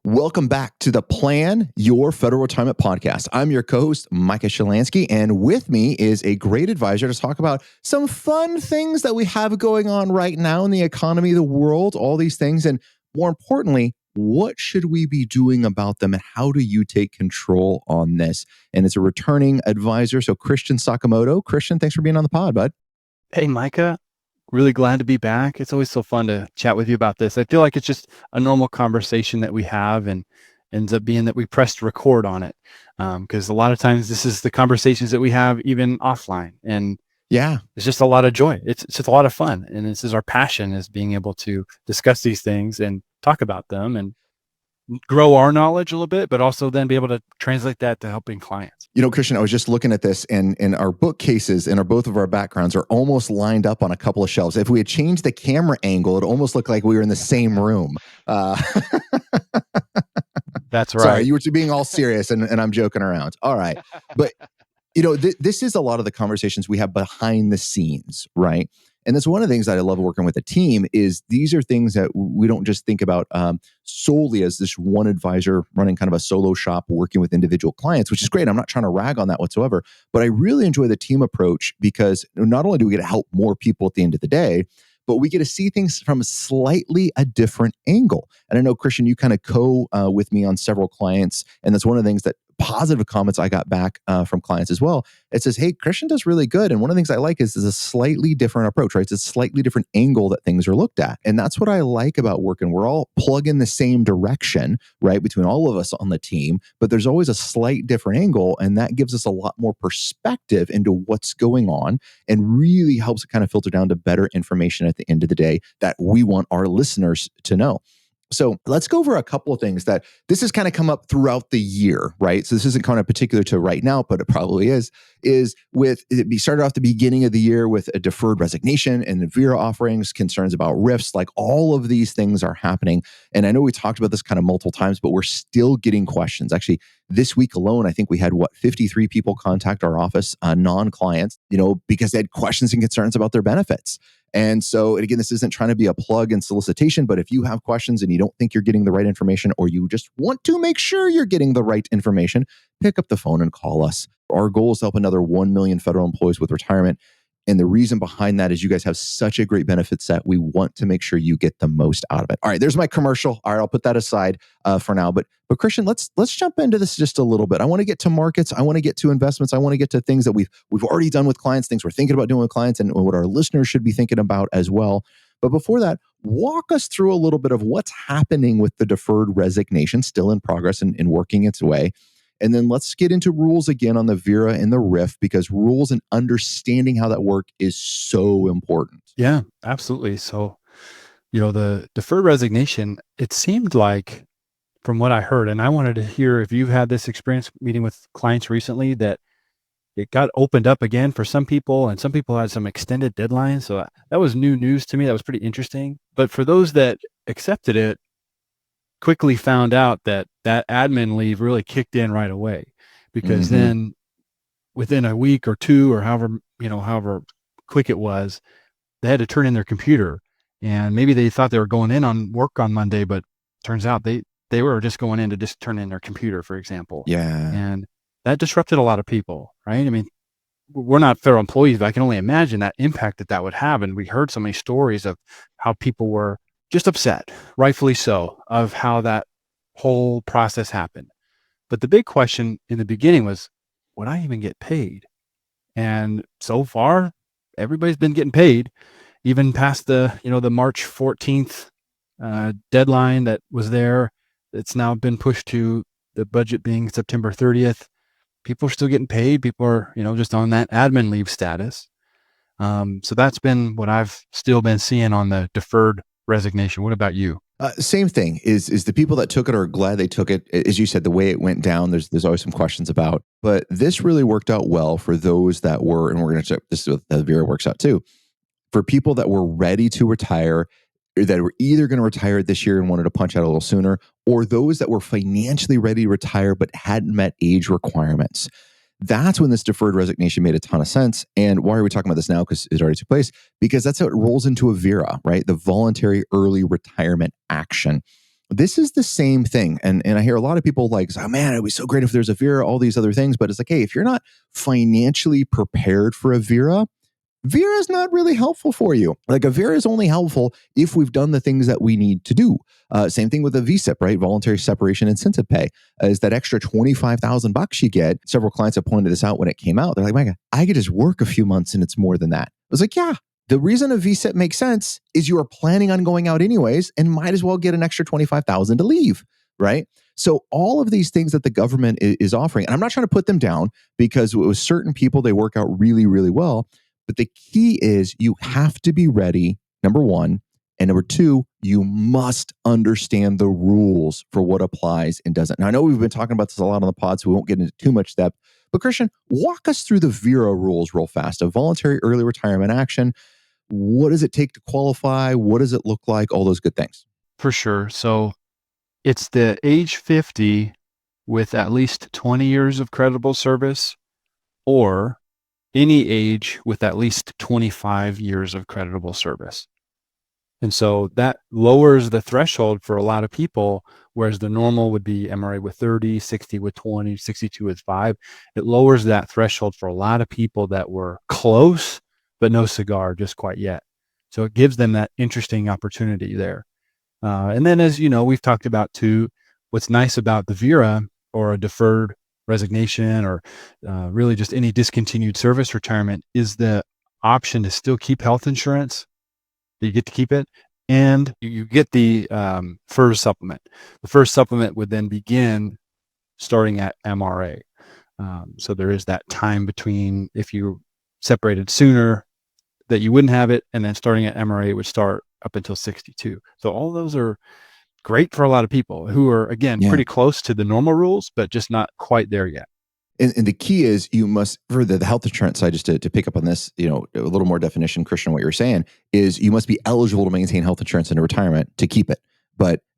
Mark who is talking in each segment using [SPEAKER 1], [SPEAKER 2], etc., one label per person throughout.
[SPEAKER 1] Welcome back to the Plan Your Federal Retirement podcast. I'm your co-host, Micah and with me is a great advisor to talk about some fun things that we have going on right now in the economy, the world, all these things, and more importantly, what should we be doing about them and how do you take control on this? And it's a returning advisor, so Christian Sakamoto. Christian, thanks for being on the pod, bud.
[SPEAKER 2] Hey, Micah. Really glad to be back. It's always so fun to chat with you about this. I feel like it's just a normal conversation that we have and ends up being that we pressed record on it. Because a lot of times this is the conversations that we have even offline. And
[SPEAKER 1] yeah,
[SPEAKER 2] it's just a lot of joy. It's just a lot of fun. And this is our passion, is being able to discuss these things and talk about them and grow our knowledge a little bit, but also then be able to translate that to helping clients.
[SPEAKER 1] You know, Christian, I was just looking at this and our bookcases and both of our backgrounds are almost lined up on a couple of shelves. If we had changed the camera angle, it almost looked like we were in the same room.
[SPEAKER 2] That's right.
[SPEAKER 1] Sorry, you were being all serious and I'm joking around. All right. But, you know, this is a lot of the conversations we have behind the scenes, right? And that's one of the things that I love working with a team is these are things that we don't just think about solely as this one advisor running kind of a solo shop working with individual clients, which is great. I'm not trying to rag on that whatsoever, but I really enjoy the team approach because not only do we get to help more people at the end of the day, but we get to see things from slightly a different angle. And I know, Christian, you kind of with me on several clients, and that's one of the things that positive comments I got back from clients as well. It says, hey, Christian does really good. And one of the things I like is a slightly different approach, right? It's a slightly different angle that things are looked at. And that's what I like about working. We're all plugging the same direction, right? Between all of us on the team, but there's always a slight different angle. And that gives us a lot more perspective into what's going on and really helps it kind of filter down to better information at the end of the day that we want our listeners to know. So let's go over a couple of things that this has kind of come up throughout the year, right? So this isn't kind of particular to right now, but it probably is with, it started off the beginning of the year with a deferred resignation and the VERA offerings, concerns about RIFs, like all of these things are happening. And I know we talked about this kind of multiple times, but we're still getting questions. Actually, this week alone, I think we had 53 people contact our office, non-clients, because they had questions and concerns about their benefits. And so, and again, this isn't trying to be a plug and solicitation, but if you have questions and you don't think you're getting the right information, or you just want to make sure you're getting the right information, pick up the phone and call us. Our goal is to help another 1 million federal employees with retirement. And the reason behind that is you guys have such a great benefit set. We want to make sure you get the most out of it. All right, there's my commercial. All right, I'll put that aside for now. But Christian, let's jump into this just a little bit. I want to get to markets. I want to get to investments. I want to get to things that we've already done with clients, things we're thinking about doing with clients, and what our listeners should be thinking about as well. But before that, walk us through a little bit of what's happening with the deferred resignation, still in progress and working its way. And then let's get into rules again on the VERA and the RIF, because rules and understanding how that work is so important.
[SPEAKER 2] Yeah, absolutely. So, the deferred resignation, it seemed like, from what I heard, and I wanted to hear if you've had this experience meeting with clients recently, that it got opened up again for some people, and some people had some extended deadlines. So that was new news to me. That was pretty interesting. But for those that accepted it, quickly found out that admin leave really kicked in right away, because then within a week or two, or however quick it was, they had to turn in their computer. And maybe they thought they were going in on work on Monday, but turns out they were just going in to just turn in their computer, for example.
[SPEAKER 1] Yeah.
[SPEAKER 2] And that disrupted a lot of people, right? I mean, we're not federal employees, but I can only imagine that impact that would have. And we heard so many stories of how people were just upset, rightfully so, of how that whole process happened. But the big question in the beginning was, would I even get paid? And so far, everybody's been getting paid, even past the March 14th deadline that was there. It's now been pushed to the budget being September 30th. People are still getting paid. People are, just on that admin leave status. So that's been what I've still been seeing on the deferred resignation. What about you?
[SPEAKER 1] Same thing is the people that took it are glad they took it. As you said, the way it went down, there's always some questions about, but this really worked out well for those that were, and we're going to check this is what the VERA works out too, for people that were ready to retire, or that were either going to retire this year and wanted to punch out a little sooner, or those that were financially ready to retire but hadn't met age requirements. That's when this deferred resignation made a ton of sense. And why are we talking about this now? Because it already took place. Because that's how it rolls into a VERA, right? The voluntary early retirement action. This is the same thing. And I hear a lot of people like, oh man, it'd be so great if there's a VERA, all these other things. But it's like, hey, if you're not financially prepared for a VERA, VERA is not really helpful for you. Like a VERA is only helpful if we've done the things that we need to do. Same thing with a VSIP, right? Voluntary separation incentive pay is that extra $25,000 you get. Several clients have pointed this out when it came out. They're like, Micah, I could just work a few months and it's more than that. I was like, yeah. The reason a VSIP makes sense is you are planning on going out anyways and might as well get an extra $25,000 to leave, right? So all of these things that the government is offering, and I'm not trying to put them down because with certain people, they work out really, really well. But the key is you have to be ready, number one. And number two, you must understand the rules for what applies and doesn't. Now, I know we've been talking about this a lot on the pod, so we won't get into too much depth. But Christian, walk us through the VERA rules real fast. A voluntary early retirement action. What does it take to qualify? What does it look like? All those good things.
[SPEAKER 2] For sure. So it's the age 50 with at least 20 years of credible service, or any age with at least 25 years of creditable service. And so that lowers the threshold for a lot of people, whereas the normal would be MRA with 30, 60 with 20, 62 with 5. It lowers that threshold for a lot of people that were close, but no cigar just quite yet. So it gives them that interesting opportunity there. And then, as you know, we've talked about too, what's nice about the VERA or a deferred resignation or really just any discontinued service retirement is the option to still keep health insurance. You get to keep it, and you get the FERS supplement. The FERS supplement would then begin starting at MRA. So there is that time between if you separated sooner that you wouldn't have it, and then starting at MRA would start up until 62. So all those are great for a lot of people who are, again, pretty close to the normal rules, but just not quite there yet.
[SPEAKER 1] And the key is you must, for the health insurance side, just to pick up on this, a little more definition, Christian, what you're saying is you must be eligible to maintain health insurance into retirement to keep it.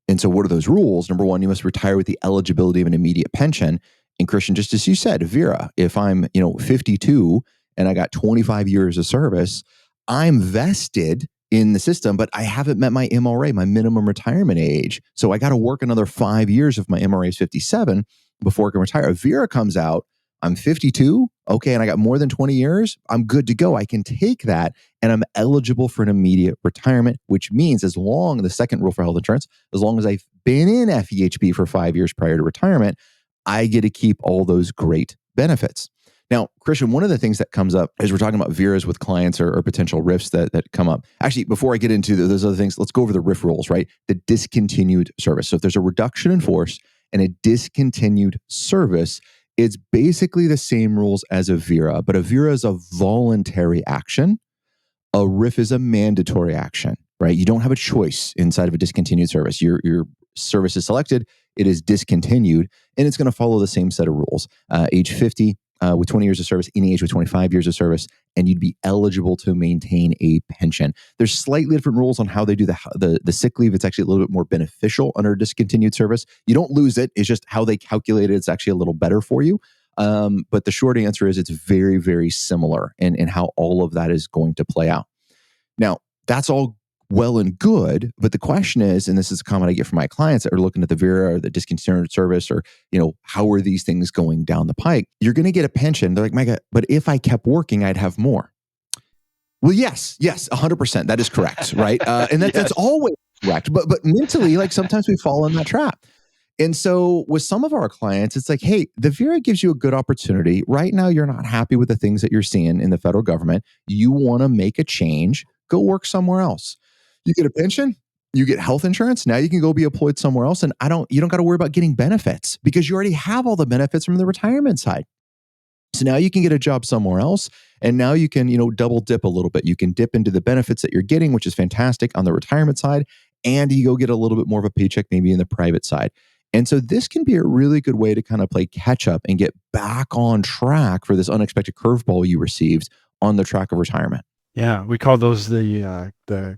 [SPEAKER 1] And so what are those rules? Number one, you must retire with the eligibility of an immediate pension. And Christian, just as you said, VERA, if I'm, 52 and I got 25 years of service, I'm vested in the system, but I haven't met my MRA, my minimum retirement age. So I got to work another 5 years if my MRA is 57 before I can retire. If VERA comes out, I'm 52, okay, and I got more than 20 years, I'm good to go. I can take that and I'm eligible for an immediate retirement, which means the second rule for health insurance, as long as I've been in FEHB for 5 years prior to retirement, I get to keep all those great benefits. Now, Christian, one of the things that comes up as we're talking about VERAs with clients or potential RIFs that come up. Actually, before I get into those other things, let's go over the RIF rules, right? The discontinued service. So if there's a reduction in force and a discontinued service, it's basically the same rules as a VERA, but a VERA is a voluntary action. A RIF is a mandatory action, right? You don't have a choice inside of a discontinued service. Your service is selected, it is discontinued, and it's going to follow the same set of rules. Age 50 with 20 years of service, any age with 25 years of service, and you'd be eligible to maintain a pension. There's slightly different rules on how they do the sick leave. It's actually a little bit more beneficial under discontinued service. You don't lose it. It's just how they calculate it. It's actually a little better for you. But the short answer is it's very, very similar in how all of that is going to play out. Now, that's all well and good, but the question is, and this is a comment I get from my clients that are looking at the VERA or the discontinued service or, how are these things going down the pike? You're going to get a pension. They're like, Micah, but if I kept working, I'd have more. Well, yes, 100%. That is correct, right? And that's always correct. But mentally, like sometimes we fall in that trap. And so with some of our clients, it's like, hey, the VERA gives you a good opportunity. Right now, you're not happy with the things that you're seeing in the federal government. You want to make a change, go work somewhere else. You get a pension, you get health insurance. Now you can go be employed somewhere else. And you don't got to worry about getting benefits because you already have all the benefits from the retirement side. So now you can get a job somewhere else. And now you can, double dip a little bit. You can dip into the benefits that you're getting, which is fantastic on the retirement side. And you go get a little bit more of a paycheck maybe in the private side. And so this can be a really good way to kind of play catch up and get back on track for this unexpected curveball you received on the track of retirement.
[SPEAKER 2] Yeah, we call those the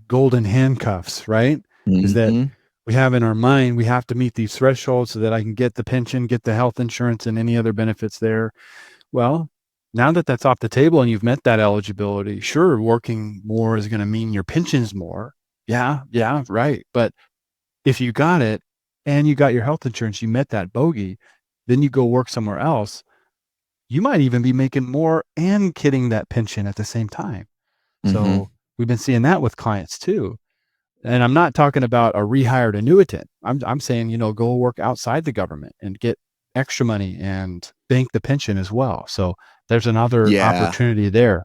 [SPEAKER 2] golden handcuffs, right? Mm-hmm. Is that we have in our mind, we have to meet these thresholds so that I can get the pension, get the health insurance, and any other benefits there. Well, now that that's off the table and you've met that eligibility, sure, working more is going to mean your pension's more. Yeah, right. But if you got it, and you got your health insurance, you met that bogey, then you go work somewhere else, you might even be making more and getting that pension at the same time. So we've been seeing that with clients too. And I'm not talking about a rehired annuitant. I'm saying, go work outside the government and get extra money and bank the pension as well. So there's another
[SPEAKER 1] Yeah.
[SPEAKER 2] opportunity there.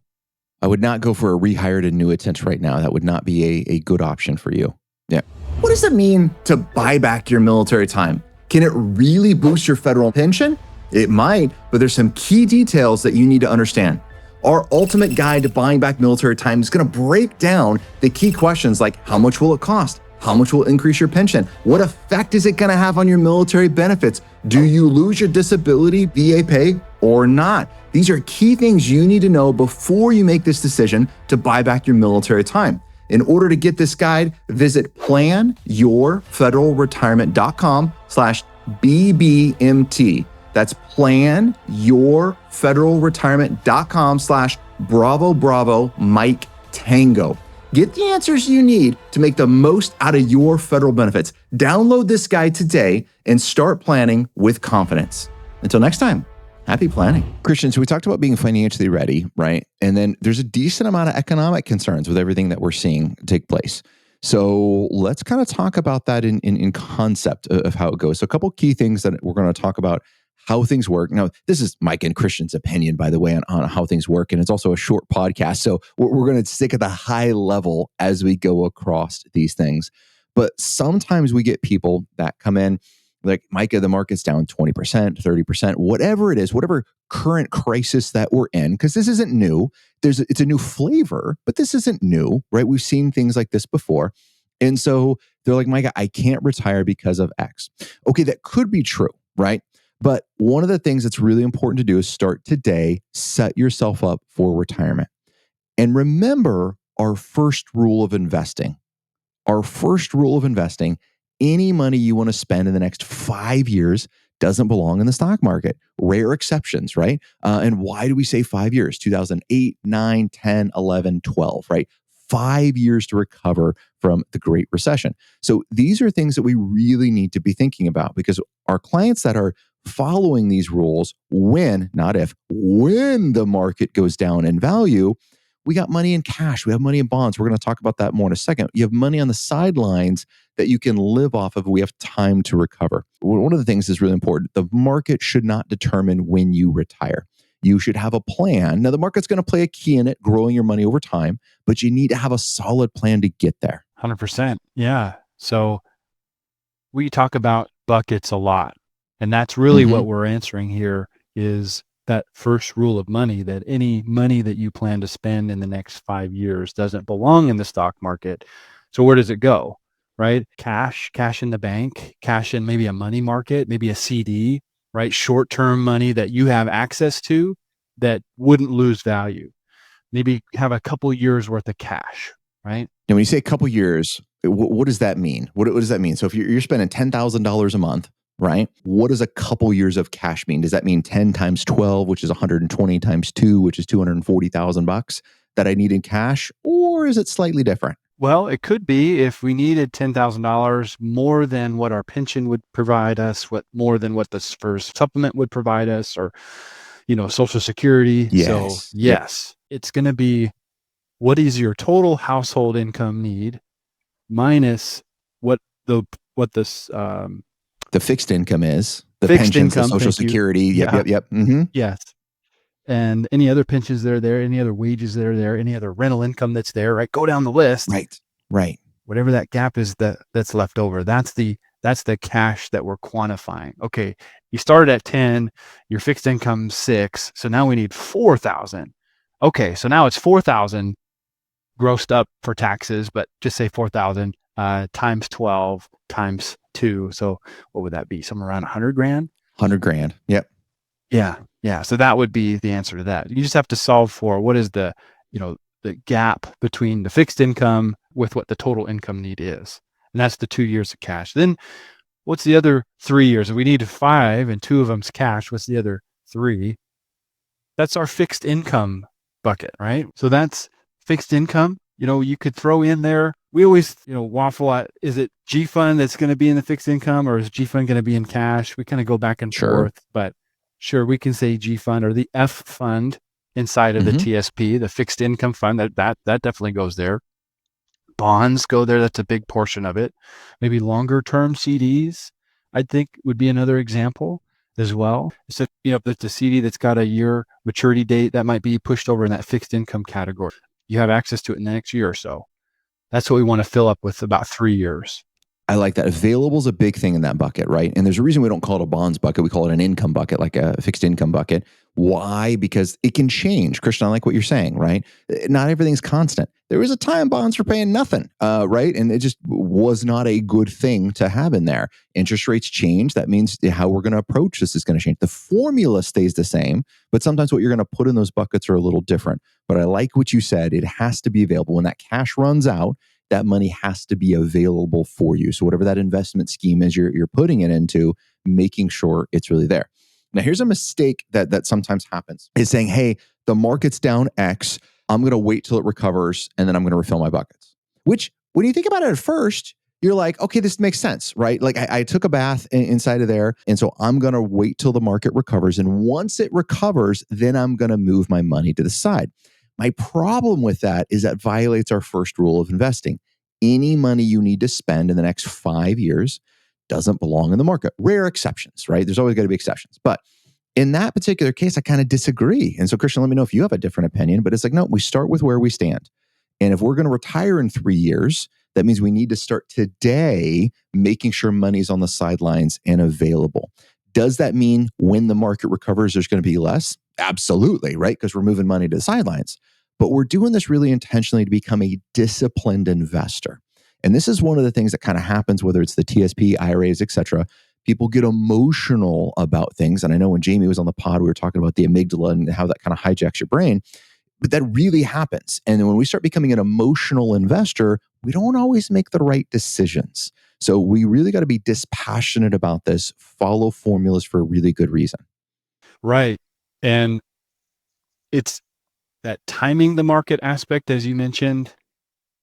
[SPEAKER 1] I would not go for a rehired annuitant right now. That would not be a good option for you. Yeah. What does it mean to buy back your military time? Can it really boost your federal pension? It might, but there's some key details that you need to understand. Our ultimate guide to buying back military time is going to break down the key questions like how much will it cost? How much will increase your pension? What effect is it going to have on your military benefits? Do you lose your disability VA pay or not? These are key things you need to know before you make this decision to buy back your military time. In order to get this guide, visit planyourfederalretirement.com/BBMT. That's planyourfederalretirement.com/Bravo Bravo Mike Tango. Get the answers you need to make the most out of your federal benefits. Download this guide today and start planning with confidence. Until next time, happy planning. Christian, so we talked about being financially ready, right? And then there's a decent amount of economic concerns with everything that we're seeing take place. So let's kind of talk about that in concept of how it goes. So a couple key things that we're going to talk about how things work. Now, this is Mike and Christian's opinion, by the way, on how things work. And it's also a short podcast. So we're going to stick at the high level as we go across these things. But sometimes we get people that come in like, Micah, the market's down 20%, 30%, whatever it is, whatever current crisis that we're in, because this isn't new. It's a new flavor, but this isn't new, right? We've seen things like this before. And so they're like, Micah, I can't retire because of X. Okay, that could be true, right? But one of the things that's really important to do is start today, set yourself up for retirement. And remember our first rule of investing. Our first rule of investing, any money you want to spend in the next 5 years doesn't belong in the stock market. Rare exceptions, right? And why do we say 5 years? 2008, 9, 10, 11, 12, right? 5 years to recover from the Great Recession. So these are things that we really need to be thinking about, because our clients that are following these rules, when, not if, when the market goes down in value, we got money in cash. We have money in bonds. We're going to talk about that more in a second. You have money on the sidelines that you can live off of. We have time to recover. One of the things is really important. The market should not determine when you retire. You should have a plan. Now, the market's going to play a key in it, growing your money over time, but you need to have a solid plan to get there.
[SPEAKER 2] 100%. Yeah. So we talk about buckets a lot. And that's really what we're answering here, is that first rule of money, that any money that you plan to spend in the next 5 years doesn't belong in the stock market. So where does it go, right? Cash in the bank, cash in maybe a money market, maybe a CD, right? Short-term money that you have access to that wouldn't lose value. Maybe have a couple years worth of cash, right?
[SPEAKER 1] And when you say a couple years, what does that mean? What does that mean? So if you're spending $10,000 a month, right? What does a couple years of cash mean? Does that mean 10 times 12, which is 120 times 2, which is $240,000 that I need in cash? Or is it slightly different?
[SPEAKER 2] Well, it could be if we needed $10,000 more than what our pension would provide us, more than what the first supplement would provide us, or, Social Security.
[SPEAKER 1] Yes.
[SPEAKER 2] So yes, It's going to be, what is your total household income need minus what the
[SPEAKER 1] fixed income is, the
[SPEAKER 2] fixed
[SPEAKER 1] pensions,
[SPEAKER 2] income,
[SPEAKER 1] the Social Security. Yep. Mm-hmm.
[SPEAKER 2] Yes. And any other pensions that are there, any other wages that are there, any other rental income that's there, right? Go down the list.
[SPEAKER 1] Right.
[SPEAKER 2] Whatever that gap is that's left over, that's the cash that we're quantifying. Okay, you started at 10, your fixed income 6, so now we need 4,000. Okay, so now it's 4,000 grossed up for taxes, but just say 4,000 times 12 times 2. So what would that be? Somewhere around 100 grand?
[SPEAKER 1] 100 grand. Yep.
[SPEAKER 2] Yeah. So that would be the answer to that. You just have to solve for what is the gap between the fixed income with what the total income need is. And that's the 2 years of cash. Then what's the other 3 years? If we need 5 and 2 of them's cash, what's the other 3? That's our fixed income bucket, right? So that's fixed income. You could throw in there, we always, waffle at, is it G fund that's going to be in the fixed income, or is G fund going to be in cash? We kind of go back and
[SPEAKER 1] Sure.
[SPEAKER 2] forth, but sure, we can say G fund or the F fund inside of the
[SPEAKER 1] Mm-hmm.
[SPEAKER 2] TSP, the fixed income fund. That definitely goes there. Bonds go there. That's a big portion of it. Maybe longer term CDs, I think, would be another example as well. So, if it's a CD that's got a year maturity date, that might be pushed over in that fixed income category. You have access to it in the next year or so. That's what we want to fill up with, about 3 years.
[SPEAKER 1] I like that. Available is a big thing in that bucket, right? And there's a reason we don't call it a bonds bucket. We call it an income bucket, like a fixed income bucket. Why? Because it can change. Christian, I like what you're saying, right? Not everything's constant. There was a time bonds were paying nothing, right? And it just was not a good thing to have in there. Interest rates change. That means how we're going to approach this is going to change. The formula stays the same, but sometimes what you're going to put in those buckets are a little different. But I like what you said. It has to be available. When that cash runs out, that money has to be available for you. So whatever that investment scheme is you're putting it into, making sure it's really there. Now, here's a mistake that sometimes happens is saying, hey, the market's down X. I'm going to wait till it recovers and then I'm going to refill my buckets. Which, when you think about it at first, you're like, okay, this makes sense, right? Like I took a bath inside of there. And so I'm going to wait till the market recovers. And once it recovers, then I'm going to move my money to the side. My problem with that is that violates our first rule of investing. Any money you need to spend in the next 5 years doesn't belong in the market. Rare exceptions, right? There's always got to be exceptions. But in that particular case, I kind of disagree. And so, Christian, let me know if you have a different opinion. But it's like, no, we start with where we stand. And if we're going to retire in 3 years, that means we need to start today making sure money's on the sidelines and available. Does that mean when the market recovers, there's going to be less? Absolutely, right? Because we're moving money to the sidelines. But we're doing this really intentionally to become a disciplined investor. And this is one of the things that kind of happens, whether it's the TSP, IRAs, et cetera. People get emotional about things. And I know when Jamie was on the pod, we were talking about the amygdala and how that kind of hijacks your brain. But that really happens. And then when we start becoming an emotional investor, we don't always make the right decisions. So we really got to be dispassionate about this, follow formulas for a really good reason.
[SPEAKER 2] Right. And it's that timing the market aspect, as you mentioned,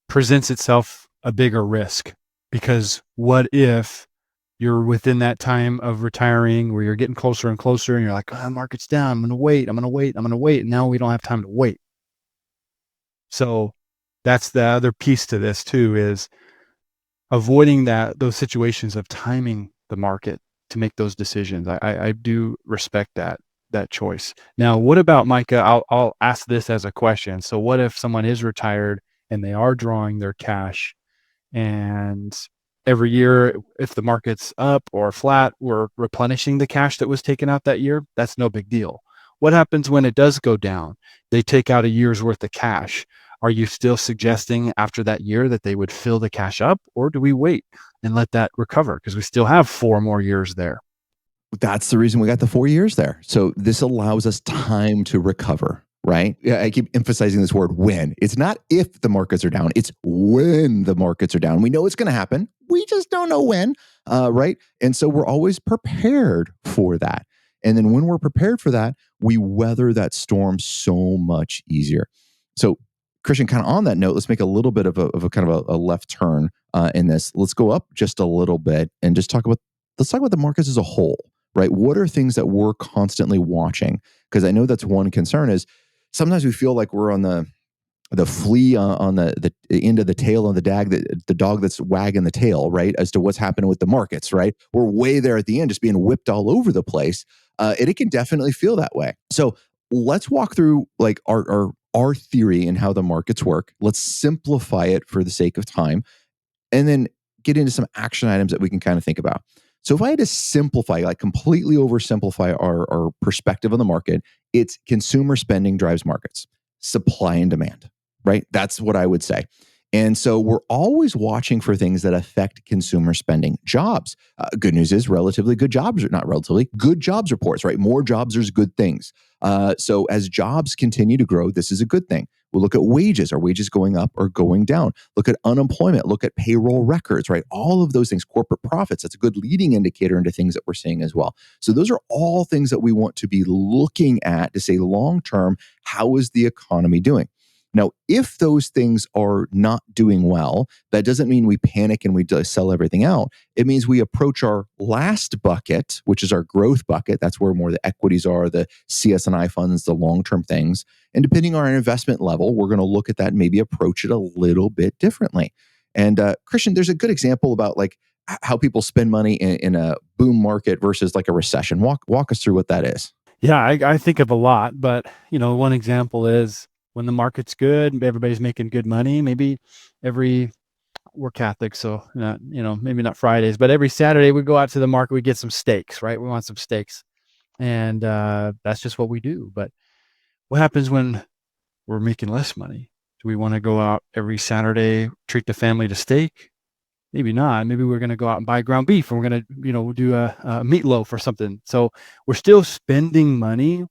[SPEAKER 2] presents itself a bigger risk, because what if you're within that time of retiring where you're getting closer and closer and you're like, oh, market's down. I'm going to wait. And now we don't have time to wait. So that's the other piece to this too, is avoiding those situations of timing the market to make those decisions. I do respect that choice. Now, what about, Micah? I'll ask this as a question. So what if someone is retired and they are drawing their cash, and every year, if the market's up or flat, we're replenishing the cash that was taken out that year? That's no big deal. What happens when it does go down? They take out a year's worth of cash. Are you still suggesting after that year that they would fill the cash up, or do we wait and let that recover? Because we still have 4 more years there.
[SPEAKER 1] That's the reason we got the 4 years there. So this allows us time to recover, right? Yeah, I keep emphasizing this word when. It's not if the markets are down, it's when the markets are down. We know it's going to happen. We just don't know when, right? And so we're always prepared for that. And then when we're prepared for that, we weather that storm so much easier. So, Christian, kind of on that note, let's make a little bit of a kind of a left turn in this. Let's go up just a little bit and just let's talk about the markets as a whole. Right? What are things that we're constantly watching? Because I know that's one concern is sometimes we feel like we're on the flea on the end of the tail of the dog that's wagging the tail, right? As to what's happening with the markets, right? We're way there at the end, just being whipped all over the place. And it can definitely feel that way. So let's walk through like our theory and how the markets work. Let's simplify it for the sake of time, and then get into some action items that we can kind of think about. So if I had to simplify, like completely oversimplify our perspective on the market, it's consumer spending drives markets, supply and demand, right? That's what I would say. And so we're always watching for things that affect consumer spending. Jobs. Good news is relatively good jobs, or not relatively, good jobs reports, right? More jobs, there's good things. So as jobs continue to grow, this is a good thing. We'll look at wages. Are wages going up or going down? Look at unemployment. Look at payroll records, right? All of those things, corporate profits, that's a good leading indicator into things that we're seeing as well. So those are all things that we want to be looking at to say long-term, how is the economy doing? Now, if those things are not doing well, that doesn't mean we panic and we sell everything out. It means we approach our last bucket, which is our growth bucket. That's where more the equities are, the CS&I funds, the long-term things. And depending on our investment level, we're going to look at that and maybe approach it a little bit differently. And Christian, there's a good example about like how people spend money in a boom market versus like a recession. Walk us through what that is.
[SPEAKER 2] Yeah, I think of a lot, but one example is when the market's good, everybody's making good money. Maybe we're Catholic, so not, maybe not Fridays, but every Saturday we go out to the market, we get some steaks, right? We want some steaks, and that's just what we do. But what happens when we're making less money? Do we want to go out every Saturday, treat the family to steak? Maybe not. Maybe we're going to go out and buy ground beef, and we're going to, do a meatloaf or something. So we're still spending money,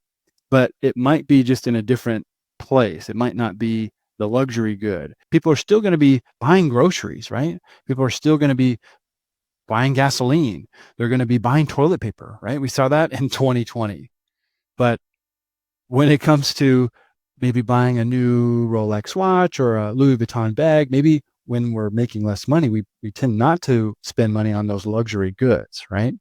[SPEAKER 2] but it might be just in a different place. It might not be the luxury good. People are still going to be buying groceries, right? People are still going to be buying gasoline. They're going to be buying toilet paper, right? We saw that in 2020. But when it comes to maybe buying a new Rolex watch or a Louis Vuitton bag, maybe when we're making less money, we tend not to spend money on those luxury goods, right?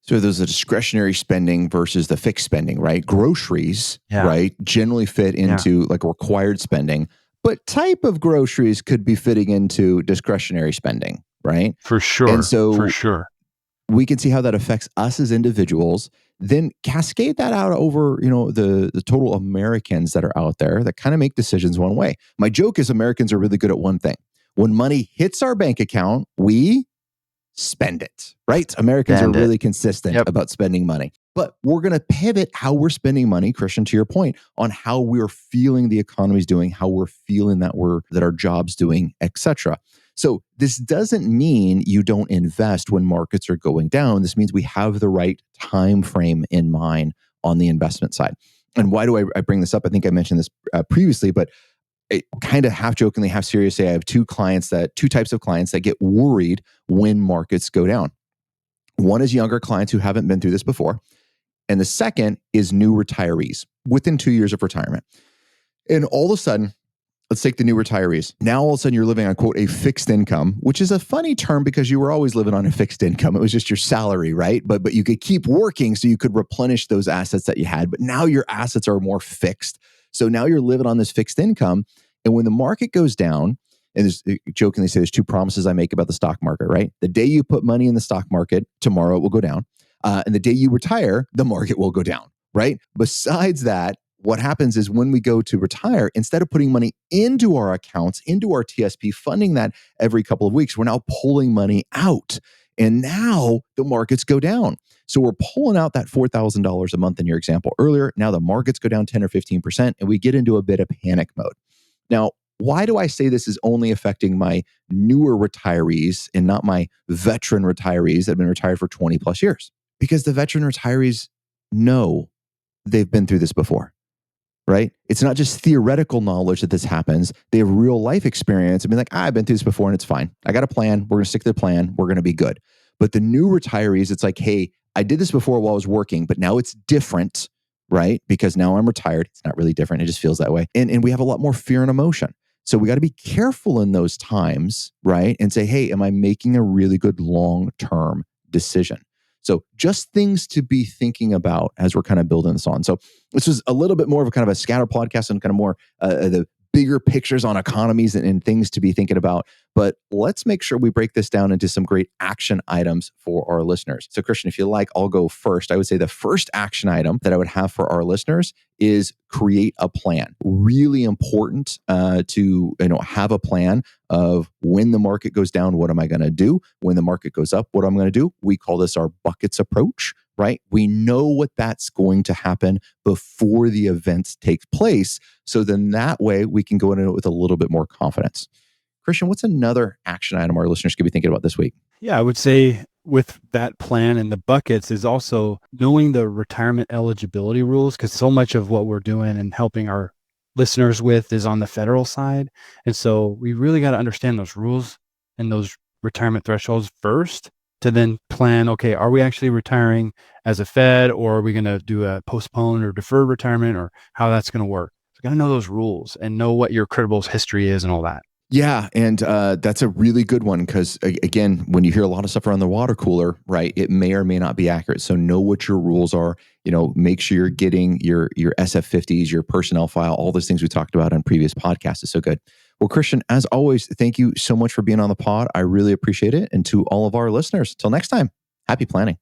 [SPEAKER 1] So there's a discretionary spending versus the fixed spending, right? Groceries, right, generally fit into like required spending, but type of groceries could be fitting into discretionary spending, right?
[SPEAKER 2] For sure.
[SPEAKER 1] And so
[SPEAKER 2] for sure,
[SPEAKER 1] we can see how that affects us as individuals, then cascade that out over, the total Americans that are out there that kind of make decisions one way. My joke is Americans are really good at one thing. When money hits our bank account, we spend it, right? Americans are really consistent about spending money. But we're going to pivot how we're spending money, Christian, to your point, on how we're feeling the economy's doing, how we're feeling that our job's doing, etc. So this doesn't mean you don't invest when markets are going down. This means we have the right time frame in mind on the investment side. And why do I bring this up? I think I mentioned this previously, but I kind of half jokingly, half seriously, I have two types of clients that get worried when markets go down. One is younger clients who haven't been through this before. And the second is new retirees within 2 years of retirement. And all of a sudden, let's take the new retirees. Now, all of a sudden, you're living on, quote, a fixed income, which is a funny term because you were always living on a fixed income. It was just your salary, right? But you could keep working so you could replenish those assets that you had. But now your assets are more fixed. So now you're living on this fixed income. And when the market goes down, and jokingly say there's two promises I make about the stock market, right? The day you put money in the stock market, tomorrow it will go down. And the day you retire, the market will go down, right? Besides that, what happens is when we go to retire, instead of putting money into our accounts, into our TSP, funding that every couple of weeks, we're now pulling money out. And now the markets go down. So we're pulling out that $4,000 a month in your example earlier. Now the markets go down 10 or 15%, and we get into a bit of panic mode. Now, why do I say this is only affecting my newer retirees and not my veteran retirees that have been retired for 20 plus years? Because the veteran retirees know they've been through this before, right? It's not just theoretical knowledge that this happens. They have real life experience and be like, I've been through this before and it's fine. I got a plan. We're going to stick to the plan. We're going to be good. But the new retirees, it's like, hey, I did this before while I was working, but now it's different, right? Because now I'm retired. It's not really different. It just feels that way. And we have a lot more fear and emotion. So we got to be careful in those times, right? And say, hey, am I making a really good long-term decision? So just things to be thinking about as we're kind of building this on. So this was a little bit more of a kind of a scatter podcast and kind of more the bigger pictures on economies and things to be thinking about. But let's make sure we break this down into some great action items for our listeners. So Christian, if you like, I'll go first. I would say the first action item that I would have for our listeners is create a plan. Really important to have a plan of when the market goes down, what am I going to do? When the market goes up, what am I going to do? We call this our buckets approach, right? We know what that's going to happen before the events take place. So then that way we can go into it with a little bit more confidence. Christian, what's another action item our listeners could be thinking about this week?
[SPEAKER 2] Yeah, I would say with that plan and the buckets is also knowing the retirement eligibility rules, because so much of what we're doing and helping our listeners with is on the federal side. And so we really got to understand those rules and those retirement thresholds first to then plan, okay, are we actually retiring as a Fed, or are we going to do a postponed or deferred retirement, or how that's going to work? got to know those rules and know what your credibles history is and all that.
[SPEAKER 1] Yeah, and that's a really good one because, again, when you hear a lot of stuff around the water cooler, right, it may or may not be accurate. So know what your rules are. Make sure you're getting your SF50s, your personnel file, all those things we talked about on previous podcasts is so good. Well, Christian, as always, thank you so much for being on the pod. I really appreciate it. And to all of our listeners, till next time, happy planning.